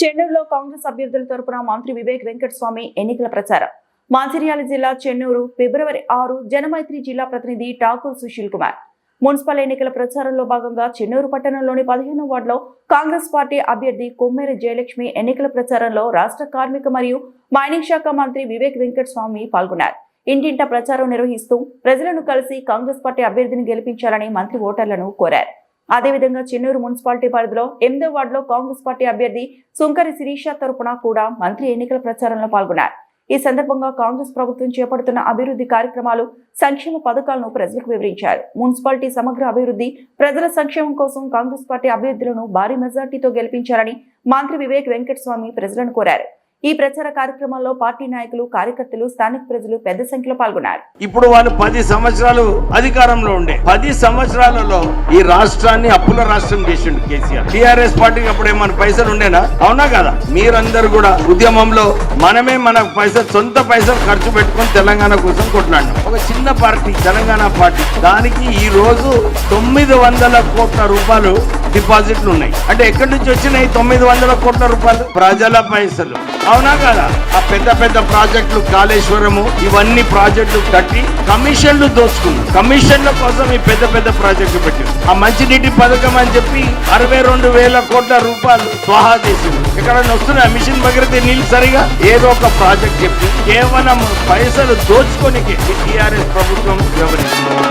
చెన్నూరులో కాంగ్రెస్ అభ్యర్థుల తరపున మంత్రి వివేక్ వెంకటస్వామి ఎన్నికల ప్రచారం. మంచిర్యాల జిల్లా చెన్నూరు ఫిబ్రవరి 6 జనమైత్రి జిల్లా ప్రతినిధి ఠాకూర్ సుశీల్ కుమార్. మున్సిపల్ ఎన్నికల ప్రచారంలో భాగంగా చెన్నూరు పట్టణంలోని 15వ వార్డులో కాంగ్రెస్ పార్టీ అభ్యర్థి కొమ్మెర జయలక్ష్మి ఎన్నికల ప్రచారంలో రాష్ట్ర కార్మిక మరియు మైనింగ్ శాఖ మంత్రి వివేక్ వెంకటస్వామి పాల్గొన్నారు. ఇంటింట ప్రచారం నిర్వహిస్తూ ప్రజలను కలిసి కాంగ్రెస్ పార్టీ అభ్యర్థిని గెలిపించాలని మంత్రి ఓటర్లను కోరారు. అదేవిధంగా చెన్నూరు మున్సిపాలిటీ పరిధిలో 8వ వార్డులో కాంగ్రెస్ పార్టీ అభ్యర్థి సుంకరి శిరీష తరపున కూడా మంత్రి ఎన్నికల ప్రచారంలో పాల్గొన్నారు. ఈ సందర్భంగా కాంగ్రెస్ ప్రభుత్వం చేపడుతున్న అభివృద్ధి కార్యక్రమాలు, సంక్షేమ పథకాలను ప్రజలకు వివరించారు. మున్సిపాలిటీ సమగ్ర అభివృద్ధి, ప్రజల సంక్షేమం కోసం కాంగ్రెస్ పార్టీ అభ్యర్థులను భారీ మెజార్టీతో గెలిపించాలని మంత్రి వివేక్ వెంకటస్వామి ప్రజలను కోరారు. ఈ ప్రచార కార్యక్రమంలో పార్టీ నాయకులు, కార్యకర్తలు, స్థానిక ప్రజలు పెద్ద సంఖ్యలో పాల్గొన్నారు. ఇప్పుడు వాళ్ళు 10 సంవత్సరాలు అధికారంలో ఉండే 10 సంవత్సరాలలో ఈ రాష్ట్రాన్ని అప్పుల రాష్ట్రం చేసిండు కేసీఆర్. టీఆర్ఎస్ పార్టీకి అప్పుడు ఏమైనా పైసలు ఉండేనా? అవునా కదా? మీరందరూ కూడా ఉద్యమంలో మనమే మన సొంత పైసలు ఖర్చు పెట్టుకొని తెలంగాణ కోసం కొట్లాడినాం. ఒక చిన్న పార్టీ తెలంగాణ పార్టీ, దానికి ఈ రోజు 900 కోట్ల రూపాయలు డిపాజిట్లు ఉన్నాయి. అంటే ఎక్కడి నుంచి వచ్చినాయి 900 కోట్ల రూపాయలు? ప్రజల పైసలు. అవునా కదా? ఆ పెద్ద పెద్ద ప్రాజెక్టులు, కాళేశ్వరము, ఇవన్నీ ప్రాజెక్టులు కట్టి కమిషన్లు దోచుకున్నారు. కమిషన్ల కోసం ఈ పెద్ద పెద్ద ప్రాజెక్టులు పెట్టారు. ఆ మంచినీటి పథకం అని చెప్పి 62,000 కోట్ల రూపాయలు స్వాహా చేసింది. ఇక్కడ వస్తున్నాయి మిషన్ భగీరథ నీళ్ళు సరిగా ఏదో ఒక ప్రాజెక్ట్ చెప్పి కేవలం పైసలు దోచుకొని టీఆర్ఎస్ ప్రభుత్వం వ్యవహరిస్తుంది.